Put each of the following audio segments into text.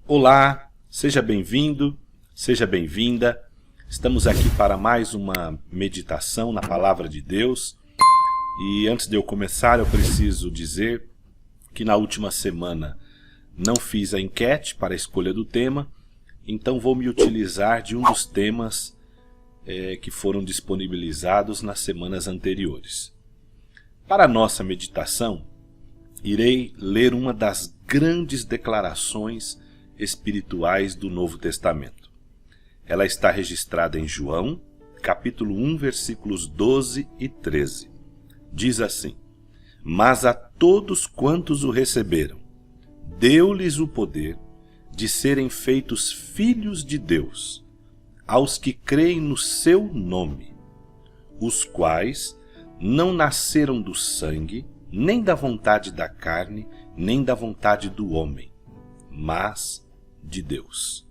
Olá, seja bem-vindo, seja bem-vinda. Estamos aqui para mais uma meditação na Palavra de Deus. E antes de eu começar, eu preciso dizer que na última semana não fiz a enquete para a escolha do tema, então vou me utilizar de um dos temas que foram disponibilizados nas semanas anteriores. Para a nossa meditação, irei ler uma das grandes declarações espirituais do Novo Testamento. Ela está registrada em João, capítulo 1, versículos 12 e 13. Diz assim: Mas a todos quantos o receberam, deu-lhes o poder de serem feitos filhos de Deus, aos que creem no seu nome, os quais não nasceram do sangue, nem da vontade da carne, nem da vontade do homem, mas de Deus.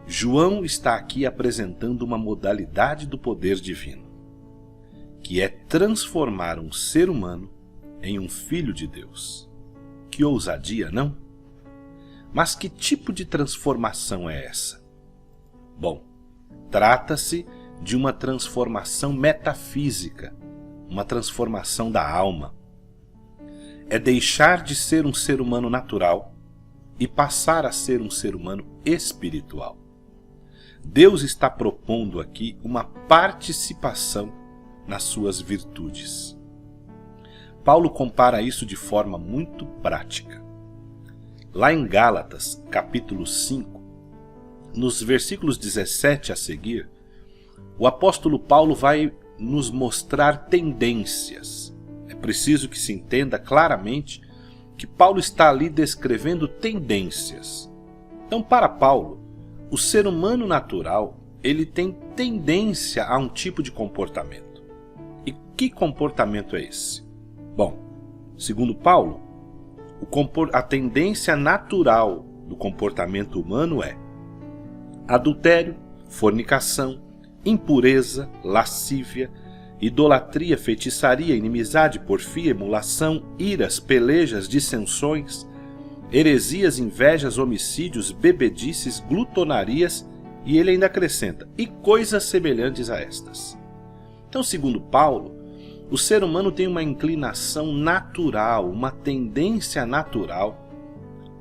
João está aqui apresentando uma modalidade do poder divino, que é transformar um ser humano em um filho de Deus. Que ousadia, não? Mas que tipo de transformação é essa? Bom, trata-se de uma transformação metafísica, uma transformação da alma. É deixar de ser um ser humano natural e passar a ser um ser humano espiritual. Deus está propondo aqui uma participação nas suas virtudes. Paulo compara isso de forma muito prática. Lá em Gálatas, capítulo 5, nos versículos 17 a seguir, o apóstolo Paulo vai nos mostrar tendências. É preciso que se entenda claramente que Paulo está ali descrevendo tendências. Então, para Paulo, o ser humano natural, ele tem tendência a um tipo de comportamento. E que comportamento é esse? Bom, segundo Paulo, a tendência natural do comportamento humano é adultério, fornicação, impureza, lascívia, idolatria, feitiçaria, inimizade, porfia, emulação, iras, pelejas, dissensões, heresias, invejas, homicídios, bebedices, glutonarias, e ele ainda acrescenta, e coisas semelhantes a estas. Então, segundo Paulo, o ser humano tem uma inclinação natural, uma tendência natural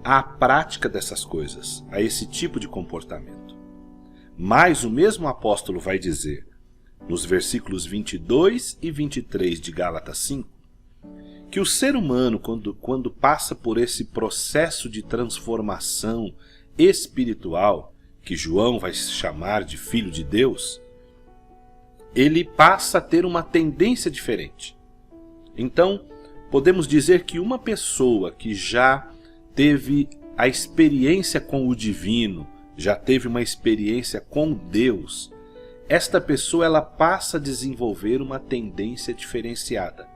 à prática dessas coisas, a esse tipo de comportamento. Mas o mesmo apóstolo vai dizer, nos versículos 22 e 23 de Gálatas 5, que o ser humano, quando passa por esse processo de transformação espiritual, que João vai chamar de filho de Deus, ele passa a ter uma tendência diferente. Então, podemos dizer que uma pessoa que já teve a experiência com o divino, já teve uma experiência com Deus, esta pessoa ela passa a desenvolver uma tendência diferenciada.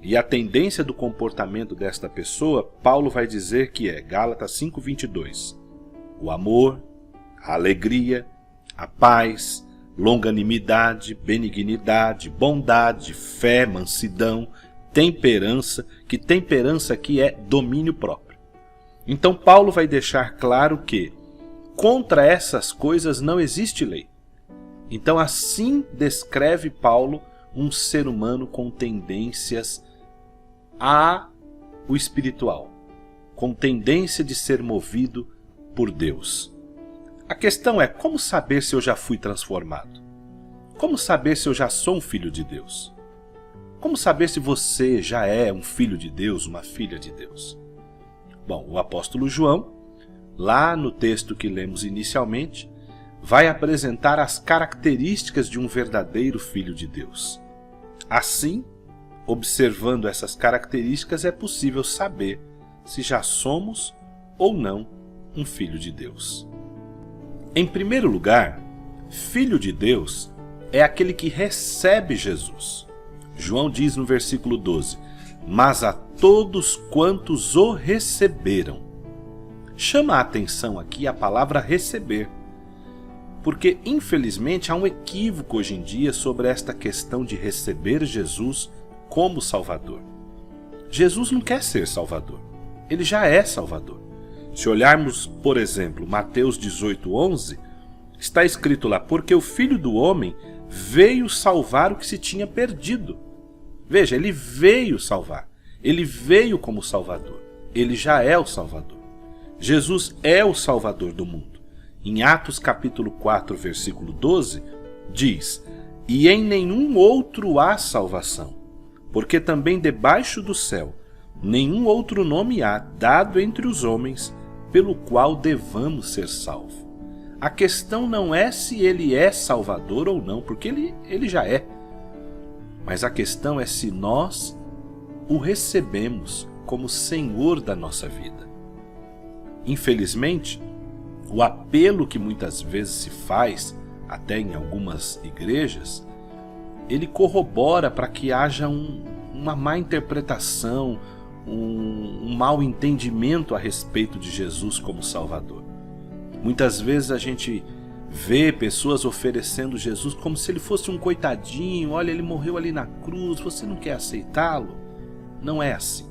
E a tendência do comportamento desta pessoa, Paulo vai dizer que é, Gálatas 5:22, o amor, a alegria, a paz, longanimidade, benignidade, bondade, fé, mansidão, temperança, que temperança aqui é domínio próprio. Então Paulo vai deixar claro que contra essas coisas não existe lei. Então assim descreve Paulo um ser humano com tendências ao espiritual, com tendência de ser movido por Deus. A questão é, como saber se eu já fui transformado? Como saber se eu já sou um filho de Deus? Como saber se você já é um filho de Deus, uma filha de Deus? Bom, o apóstolo João, lá no texto que lemos inicialmente, vai apresentar as características de um verdadeiro filho de Deus. Assim, observando essas características, é possível saber se já somos ou não um filho de Deus. Em primeiro lugar, filho de Deus é aquele que recebe Jesus. João diz no versículo 12, mas a todos quantos o receberam. Chama a atenção aqui a palavra receber, porque infelizmente há um equívoco hoje em dia sobre esta questão de receber Jesus como Salvador. Jesus não quer ser Salvador, ele já é Salvador. Se olharmos, por exemplo, Mateus 18:11, está escrito lá: porque o Filho do Homem veio salvar o que se tinha perdido. Veja, ele veio salvar. Ele veio como Salvador. Ele já é o Salvador. Jesus é o Salvador do mundo. Em Atos capítulo 4, versículo 12, diz: e em nenhum outro há salvação, porque também debaixo do céu nenhum outro nome há dado entre os homens pelo qual devamos ser salvos. A questão não é se ele é Salvador ou não, porque ele já é. Mas a questão é se nós o recebemos como Senhor da nossa vida. Infelizmente, o apelo que muitas vezes se faz, até em algumas igrejas, ele corrobora para que haja uma má interpretação, um mau entendimento a respeito de Jesus como Salvador. Muitas vezes a gente vê pessoas oferecendo Jesus como se ele fosse um coitadinho. Olha, ele morreu ali na cruz, você não quer aceitá-lo? Não é assim.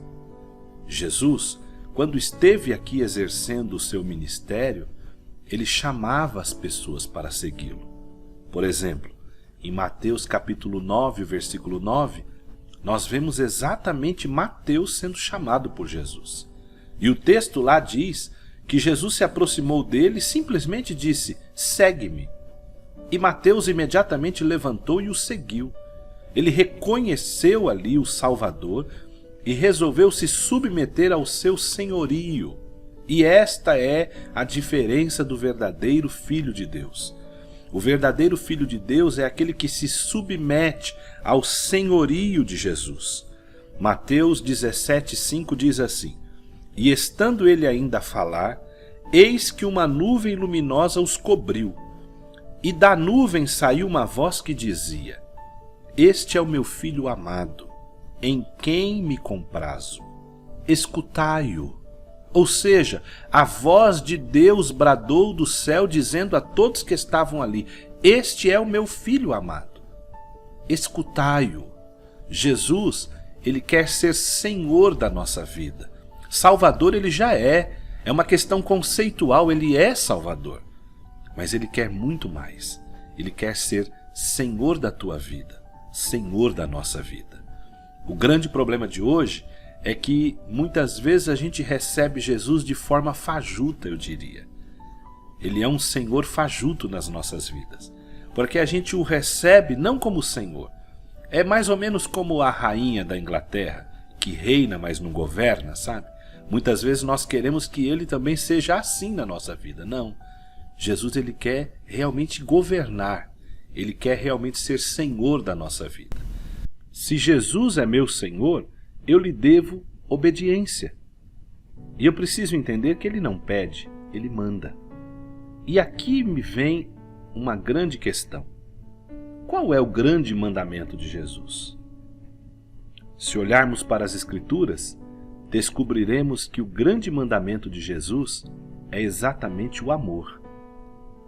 Jesus, quando esteve aqui exercendo o seu ministério, ele chamava as pessoas para segui-lo. Por exemplo, em Mateus capítulo 9, versículo 9, nós vemos exatamente Mateus sendo chamado por Jesus. E o texto lá diz que Jesus se aproximou dele e simplesmente disse: segue-me. E Mateus imediatamente levantou e o seguiu. Ele reconheceu ali o Salvador e resolveu se submeter ao seu senhorio. E esta é a diferença do verdadeiro Filho de Deus. O verdadeiro Filho de Deus é aquele que se submete ao senhorio de Jesus. Mateus 17:5 diz assim: e estando ele ainda a falar, eis que uma nuvem luminosa os cobriu. E da nuvem saiu uma voz que dizia: este é o meu Filho amado, em quem me comprazo. Escutai-o. Ou seja, a voz de Deus bradou do céu dizendo a todos que estavam ali: este é o meu Filho amado. Escutai-o. Jesus, ele quer ser Senhor da nossa vida. Salvador ele já é. É uma questão conceitual, ele é Salvador. Mas ele quer muito mais. Ele quer ser Senhor da tua vida, Senhor da nossa vida. O grande problema de hoje é que muitas vezes a gente recebe Jesus de forma fajuta, eu diria. Ele é um Senhor fajuto nas nossas vidas, porque a gente o recebe não como Senhor. É mais ou menos como a rainha da Inglaterra, que reina, mas não governa, sabe? Muitas vezes nós queremos que ele também seja assim na nossa vida. Não. Jesus, ele quer realmente governar. Ele quer realmente ser Senhor da nossa vida. Se Jesus é meu Senhor, eu lhe devo obediência. E eu preciso entender que ele não pede, ele manda. E aqui me vem uma grande questão. Qual é o grande mandamento de Jesus? Se olharmos para as Escrituras, descobriremos que o grande mandamento de Jesus é exatamente o amor.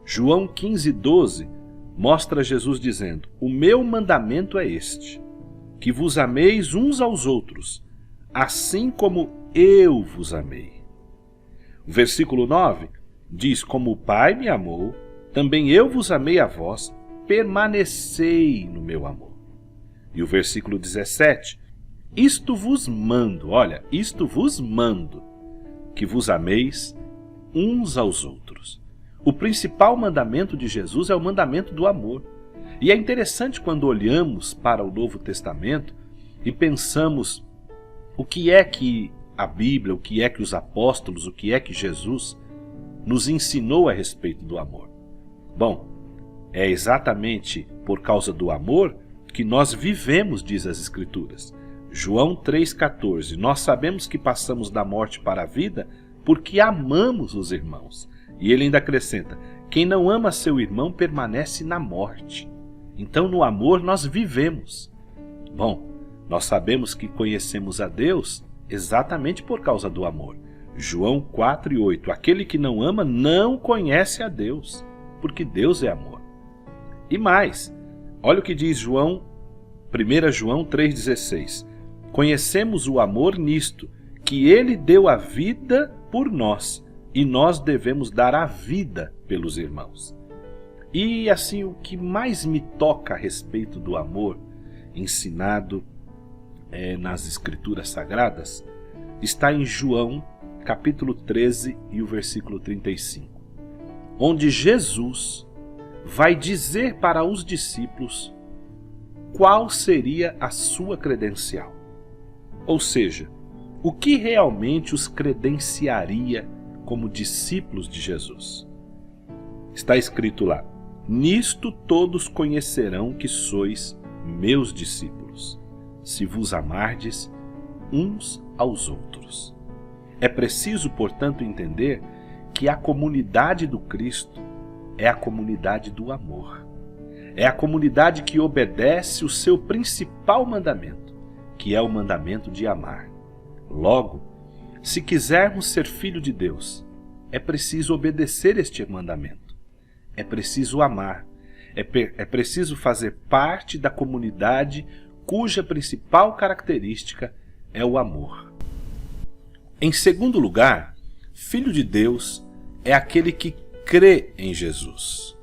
João 15:12 mostra Jesus dizendo: o meu mandamento é este, que vos ameis uns aos outros, assim como eu vos amei. O versículo 9 diz: como o Pai me amou, também eu vos amei a vós, permanecei no meu amor. E o versículo 17: isto vos mando, olha, isto vos mando, que vos ameis uns aos outros. O principal mandamento de Jesus é o mandamento do amor. E é interessante quando olhamos para o Novo Testamento e pensamos o que é que a Bíblia, o que é que os apóstolos, o que é que Jesus nos ensinou a respeito do amor. Bom, é exatamente por causa do amor que nós vivemos, diz as Escrituras. João 3,14, nós sabemos que passamos da morte para a vida porque amamos os irmãos. E ele ainda acrescenta: quem não ama seu irmão permanece na morte. Então no amor nós vivemos. Bom, nós sabemos que conhecemos a Deus exatamente por causa do amor. João 4:8, aquele que não ama não conhece a Deus, porque Deus é amor. E mais, olha o que diz 1 João 3,16. Conhecemos o amor nisto, que ele deu a vida por nós, e nós devemos dar a vida pelos irmãos. E assim, o que mais me toca a respeito do amor ensinado nas Escrituras Sagradas está em João, capítulo 13 e o versículo 35, onde Jesus vai dizer para os discípulos qual seria a sua credencial. Ou seja, o que realmente os credenciaria como discípulos de Jesus. Está escrito lá: nisto todos conhecerão que sois meus discípulos, se vos amardes uns aos outros. É preciso, portanto, entender que a comunidade do Cristo é a comunidade do amor. É a comunidade que obedece o seu principal mandamento, que é o mandamento de amar. Logo, se quisermos ser filho de Deus, é preciso obedecer este mandamento. É preciso amar. É preciso fazer parte da comunidade cuja principal característica é o amor. Em segundo lugar, filho de Deus é aquele que crê em Jesus.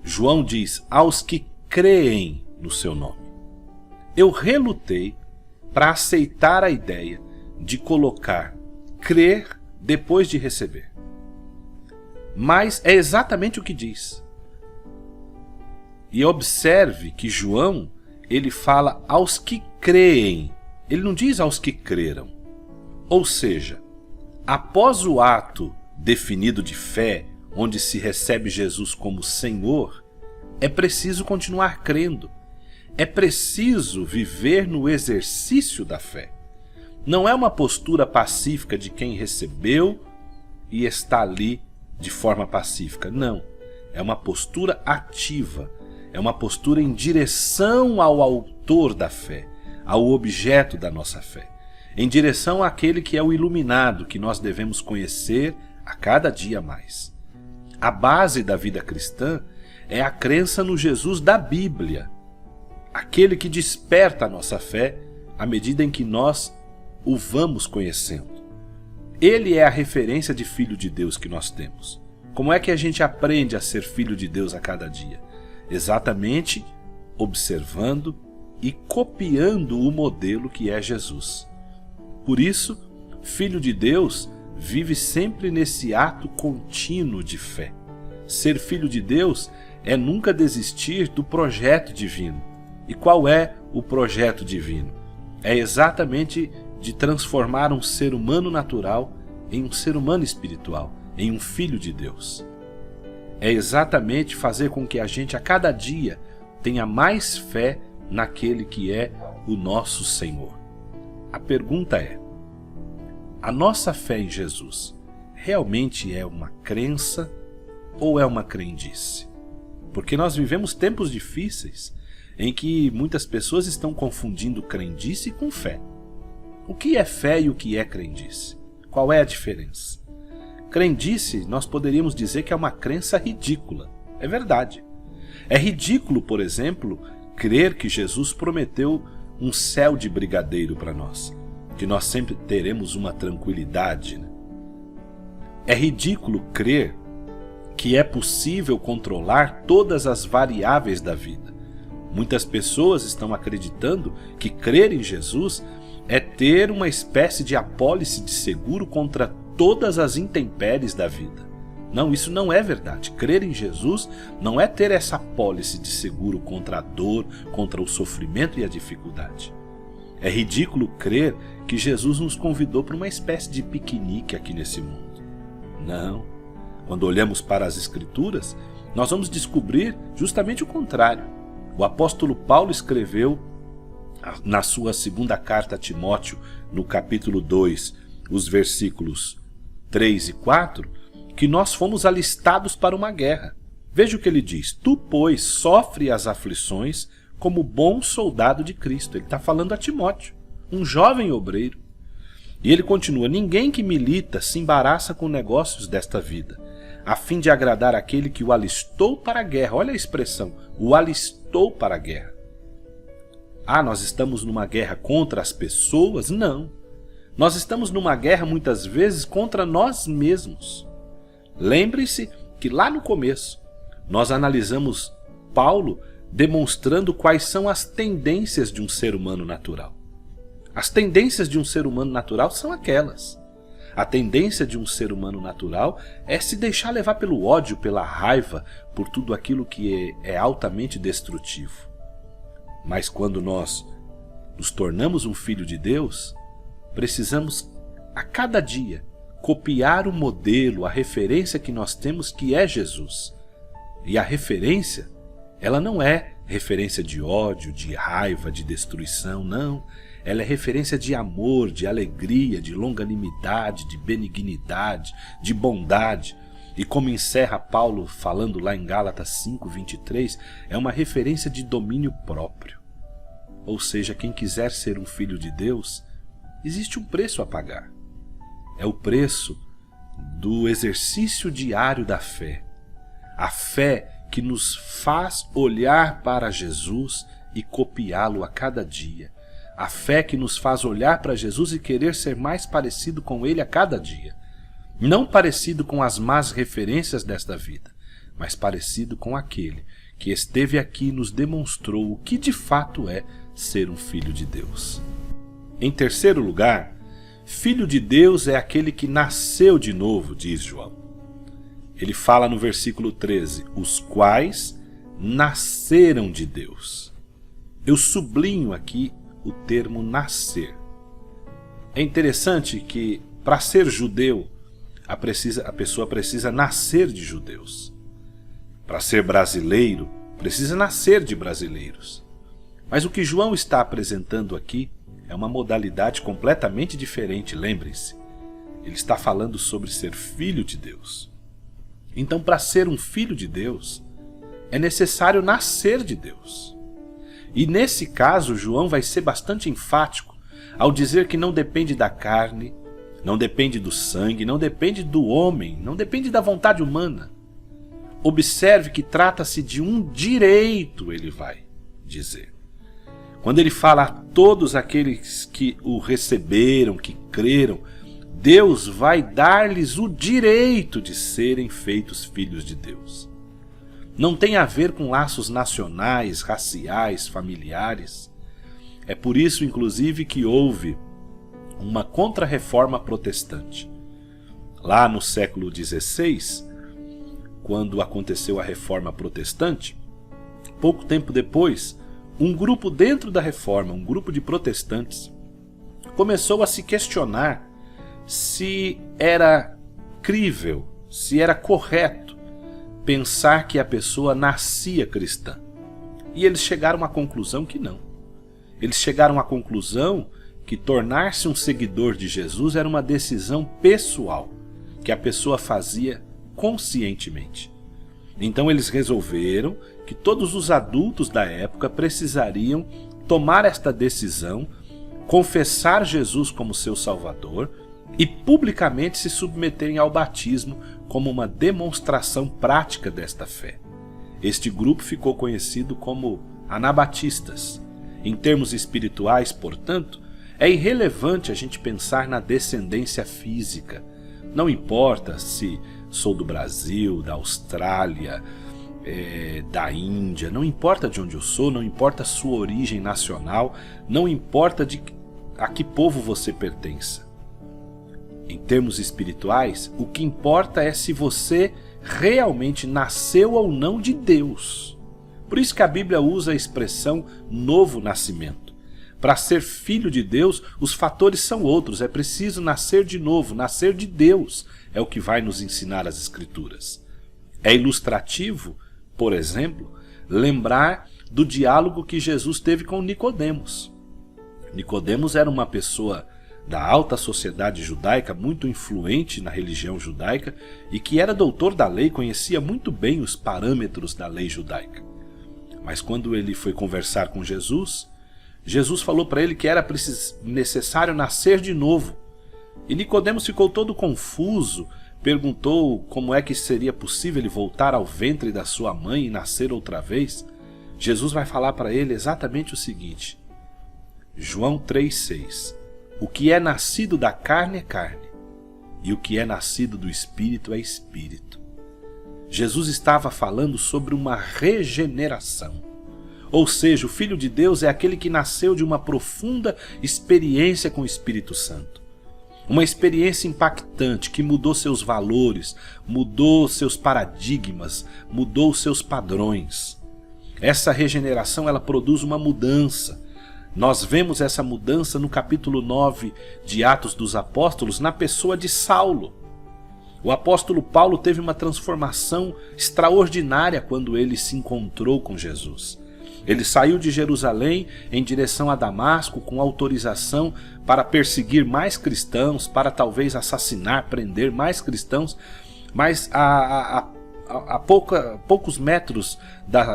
João diz: aos que creem no seu nome. Eu relutei para aceitar a ideia de colocar crer depois de receber. Mas é exatamente o que diz. E observe que João, ele fala aos que creem. Ele não diz aos que creram. Ou seja, após o ato definido de fé, onde se recebe Jesus como Senhor, é preciso continuar crendo. É preciso viver no exercício da fé. Não é uma postura pacífica de quem recebeu e está ali de forma pacífica. Não. É uma postura ativa. É uma postura em direção ao autor da fé, ao objeto da nossa fé. Em direção àquele que é o iluminado, que nós devemos conhecer a cada dia mais. A base da vida cristã é a crença no Jesus da Bíblia, aquele que desperta a nossa fé à medida em que nós o vamos conhecendo. Ele é a referência de filho de Deus que nós temos. Como é que a gente aprende a ser filho de Deus a cada dia? Exatamente observando e copiando o modelo que é Jesus. Por isso, filho de Deus vive sempre nesse ato contínuo de fé. Ser filho de Deus é nunca desistir do projeto divino. E qual é o projeto divino? É exatamente de transformar um ser humano natural em um ser humano espiritual, em um filho de Deus. É exatamente fazer com que a gente a cada dia tenha mais fé naquele que é o nosso Senhor. A pergunta é: a nossa fé em Jesus realmente é uma crença ou é uma crendice? Porque nós vivemos tempos difíceis em que muitas pessoas estão confundindo crendice com fé. O que é fé e o que é crendice? Qual é a diferença? Crendice, nós poderíamos dizer que é uma crença ridícula. É verdade. É ridículo, por exemplo, crer que Jesus prometeu um céu de brigadeiro para nós, que nós sempre teremos uma tranquilidade, né? É ridículo crer que é possível controlar todas as variáveis da vida. Muitas pessoas estão acreditando que crer em Jesus é ter uma espécie de apólice de seguro contra todas as intempéries da vida. Não, isso não é verdade. Crer em Jesus não é ter essa apólice de seguro contra a dor, contra o sofrimento e a dificuldade. É ridículo crer que Jesus nos convidou para uma espécie de piquenique aqui nesse mundo. Não. Quando olhamos para as Escrituras, nós vamos descobrir justamente o contrário. O apóstolo Paulo escreveu na sua segunda carta a Timóteo, no capítulo 2, os versículos 3 e 4, que nós fomos alistados para uma guerra. Veja o que ele diz: tu, pois, sofre as aflições como bom soldado de Cristo. Ele está falando a Timóteo, um jovem obreiro. E ele continua: ninguém que milita se embaraça com negócios desta vida, a fim de agradar aquele que o alistou para a guerra. Olha a expressão, o alistou para a guerra. Ah, nós estamos numa guerra contra as pessoas? Não. Nós estamos numa guerra muitas vezes contra nós mesmos. Lembre-se que lá no começo nós analisamos Paulo demonstrando quais são as tendências de um ser humano natural. As tendências de um ser humano natural são aquelas. A tendência de um ser humano natural é se deixar levar pelo ódio, pela raiva, por tudo aquilo que é altamente destrutivo. Mas quando nós nos tornamos um filho de Deus, precisamos a cada dia copiar o modelo, a referência que nós temos, que é Jesus. E a referência, ela não é referência de ódio, de raiva, de destruição, não. Ela é referência de amor, de alegria, de longanimidade, de benignidade, de bondade. E como encerra Paulo falando lá em Gálatas 5:23, é uma referência de domínio próprio. Ou seja, quem quiser ser um filho de Deus, existe um preço a pagar. É o preço do exercício diário da fé. A fé que nos faz olhar para Jesus e copiá-lo a cada dia. A fé que nos faz olhar para Jesus e querer ser mais parecido com Ele a cada dia. Não parecido com as más referências desta vida, mas parecido com aquele que esteve aqui e nos demonstrou o que de fato é ser um filho de Deus. Em terceiro lugar, filho de Deus é aquele que nasceu de novo, diz João. Ele fala no versículo 13, os quais nasceram de Deus. Eu sublinho aqui o termo nascer. É interessante que para ser judeu, a pessoa precisa nascer de judeus. Para ser brasileiro, precisa nascer de brasileiros. Mas o que João está apresentando aqui é uma modalidade completamente diferente, lembrem-se. Ele está falando sobre ser filho de Deus. Então, para ser um filho de Deus, é necessário nascer de Deus. E nesse caso, João vai ser bastante enfático ao dizer que não depende da carne, não depende do sangue, não depende do homem, não depende da vontade humana. Observe que trata-se de um direito, ele vai dizer. Quando ele fala a todos aqueles que o receberam, que creram, Deus vai dar-lhes o direito de serem feitos filhos de Deus. Não tem a ver com laços nacionais, raciais, familiares. É por isso, inclusive, que houve uma contra-reforma protestante. Lá no século XVI, quando aconteceu a reforma protestante, pouco tempo depois, um grupo dentro da reforma, um grupo de protestantes, começou a se questionar se era crível, se era correto pensar que a pessoa nascia cristã. E eles chegaram à conclusão que não. Eles chegaram à conclusão que tornar-se um seguidor de Jesus era uma decisão pessoal, que a pessoa fazia conscientemente. Então eles resolveram que todos os adultos da época precisariam tomar esta decisão, confessar Jesus como seu Salvador e publicamente se submeterem ao batismo como uma demonstração prática desta fé. Este grupo ficou conhecido como anabatistas. Em termos espirituais, portanto, é irrelevante a gente pensar na descendência física. Não importa se sou do Brasil, da Austrália, da Índia, não importa de onde eu sou, não importa a sua origem nacional, não importa a que povo você pertença. Em termos espirituais, o que importa é se você realmente nasceu ou não de Deus. Por isso que a Bíblia usa a expressão novo nascimento. Para ser filho de Deus, os fatores são outros. É preciso nascer de novo, nascer de Deus. É o que vai nos ensinar as Escrituras. É ilustrativo, por exemplo, lembrar do diálogo que Jesus teve com Nicodemos. Nicodemos era uma pessoa da alta sociedade judaica, muito influente na religião judaica e que era doutor da lei, conhecia muito bem os parâmetros da lei judaica. Mas quando ele foi conversar com Jesus, Jesus falou para ele que era necessário nascer de novo. E Nicodemos ficou todo confuso, perguntou como é que seria possível ele voltar ao ventre da sua mãe e nascer outra vez. Jesus vai falar para ele exatamente o seguinte, João 3,6. O que é nascido da carne é carne, e o que é nascido do Espírito é Espírito. Jesus estava falando sobre uma regeneração. Ou seja, o Filho de Deus é aquele que nasceu de uma profunda experiência com o Espírito Santo. Uma experiência impactante que mudou seus valores, mudou seus paradigmas, mudou seus padrões. Essa regeneração, ela produz uma mudança. Nós vemos essa mudança no capítulo 9 de Atos dos Apóstolos, na pessoa de Saulo. O apóstolo Paulo teve uma transformação extraordinária quando ele se encontrou com Jesus. Ele saiu de Jerusalém em direção a Damasco com autorização para perseguir mais cristãos, para talvez assassinar, prender mais cristãos, mas a poucos metros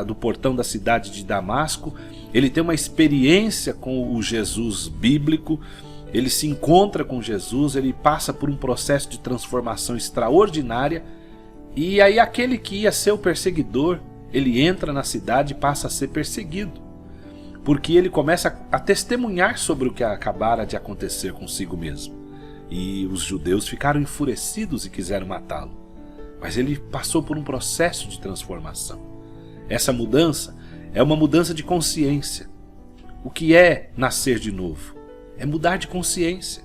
do portão da cidade de Damasco, ele tem uma experiência com o Jesus bíblico, ele se encontra com Jesus, ele passa por um processo de transformação extraordinária, e aí aquele que ia ser o perseguidor, ele entra na cidade e passa a ser perseguido, porque ele começa a testemunhar sobre o que acabara de acontecer consigo mesmo. E os judeus ficaram enfurecidos e quiseram matá-lo. Mas ele passou por um processo de transformação. Essa mudança é uma mudança de consciência. O que é nascer de novo? É mudar de consciência.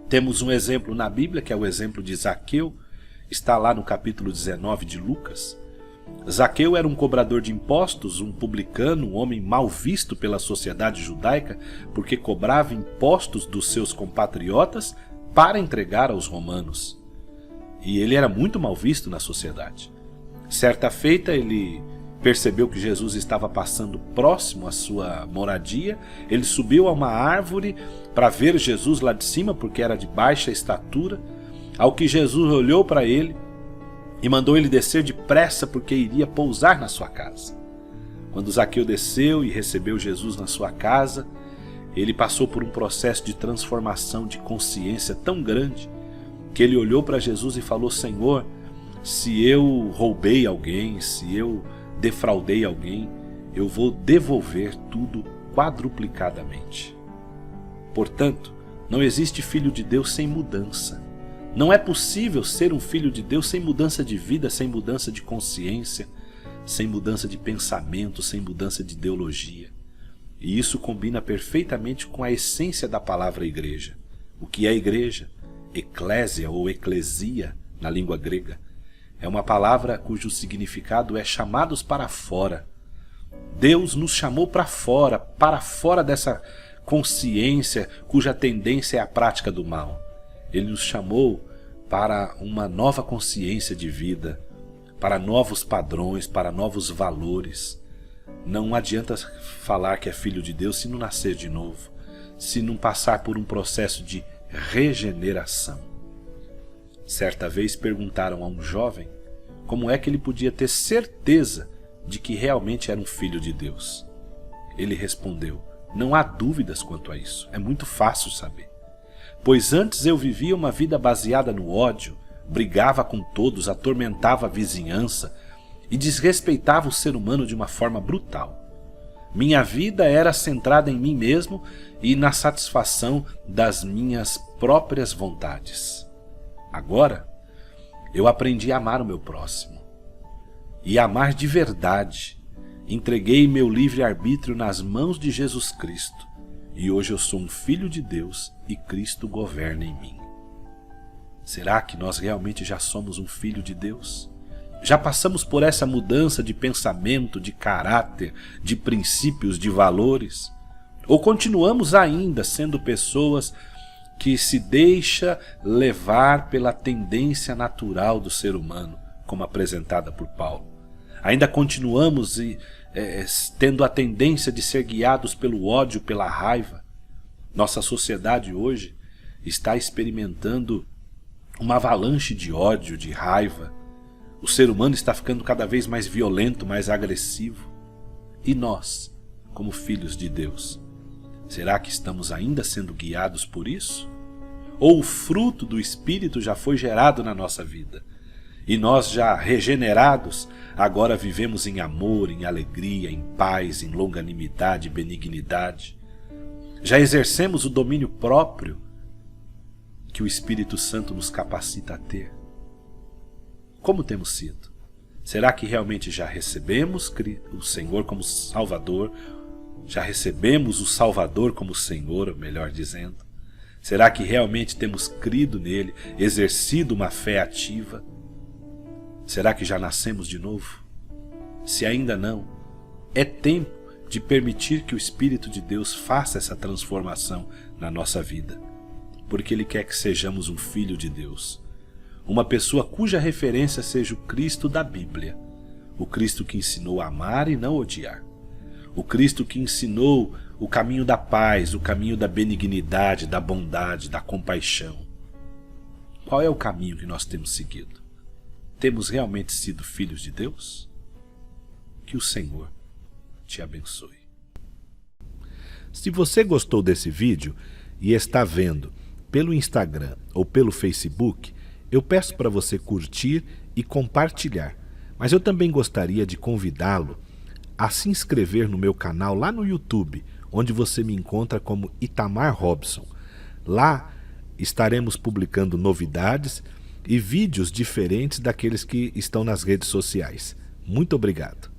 Temos um exemplo na Bíblia, que é o exemplo de Zaqueu, está lá no capítulo 19 de Lucas. Zaqueu era um cobrador de impostos, um publicano, um homem mal visto pela sociedade judaica, porque cobrava impostos dos seus compatriotas para entregar aos romanos. E ele era muito mal visto na sociedade. Certa feita ele percebeu que Jesus estava passando próximo à sua moradia, ele subiu a uma árvore para ver Jesus lá de cima, porque era de baixa estatura. Ao que Jesus olhou para ele e mandou ele descer depressa, porque iria pousar na sua casa. Quando Zaqueu desceu e recebeu Jesus na sua casa, ele passou por um processo de transformação de consciência tão grande, que ele olhou para Jesus e falou: Senhor, se eu roubei alguém, se eu defraudei alguém, eu vou devolver tudo quadruplicadamente. Portanto, não existe filho de Deus sem mudança. Não é possível ser um filho de Deus sem mudança de vida, sem mudança de consciência, sem mudança de pensamento, sem mudança de ideologia. E isso combina perfeitamente com a essência da palavra igreja. O que é igreja? Eclésia ou eclesia, na língua grega, é uma palavra cujo significado é chamados para fora. Deus nos chamou para fora dessa consciência cuja tendência é a prática do mal. Ele nos chamou para uma nova consciência de vida, para novos padrões, para novos valores. Não adianta falar que é filho de Deus se não nascer de novo, se não passar por um processo de regeneração. Certa vez perguntaram a um jovem como é que ele podia ter certeza de que realmente era um filho de Deus. Ele respondeu: não há dúvidas quanto a isso, é muito fácil saber. Pois antes eu vivia uma vida baseada no ódio, brigava com todos, atormentava a vizinhança e desrespeitava o ser humano de uma forma brutal. Minha vida era centrada em mim mesmo e na satisfação das minhas próprias vontades. Agora, eu aprendi a amar o meu próximo e amar de verdade. Entreguei meu livre-arbítrio nas mãos de Jesus Cristo e hoje eu sou um filho de Deus e Cristo governa em mim. Será que nós realmente já somos um filho de Deus? Já passamos por essa mudança de pensamento, de caráter, de princípios, de valores? Ou continuamos ainda sendo pessoas que se deixa levar pela tendência natural do ser humano, como apresentada por Paulo? Ainda continuamos tendo a tendência de ser guiados pelo ódio, pela raiva? Nossa sociedade hoje está experimentando uma avalanche de ódio, de raiva. O ser humano está ficando cada vez mais violento, mais agressivo. E nós, como filhos de Deus, será que estamos ainda sendo guiados por isso? Ou o fruto do Espírito já foi gerado na nossa vida? E nós, já regenerados, agora vivemos em amor, em alegria, em paz, em longanimidade, benignidade? Já exercemos o domínio próprio que o Espírito Santo nos capacita a ter? Como temos sido? Será que realmente já recebemos o Senhor como Salvador? Já recebemos o Salvador como Senhor, melhor dizendo? Será que realmente temos crido nele, exercido uma fé ativa? Será que já nascemos de novo? Se ainda não, é tempo de permitir que o Espírito de Deus faça essa transformação na nossa vida, porque Ele quer que sejamos um filho de Deus, uma pessoa cuja referência seja o Cristo da Bíblia, o Cristo que ensinou a amar e não odiar, o Cristo que ensinou o caminho da paz, o caminho da benignidade, da bondade, da compaixão. Qual é o caminho que nós temos seguido? Temos realmente sido filhos de Deus? Que o Senhor te abençoe. Se você gostou desse vídeo e está vendo pelo Instagram ou pelo Facebook, eu peço para você curtir e compartilhar. Mas eu também gostaria de convidá-lo a se inscrever no meu canal lá no YouTube, onde você me encontra como Itamar Robson. Lá estaremos publicando novidades e vídeos diferentes daqueles que estão nas redes sociais. Muito obrigado.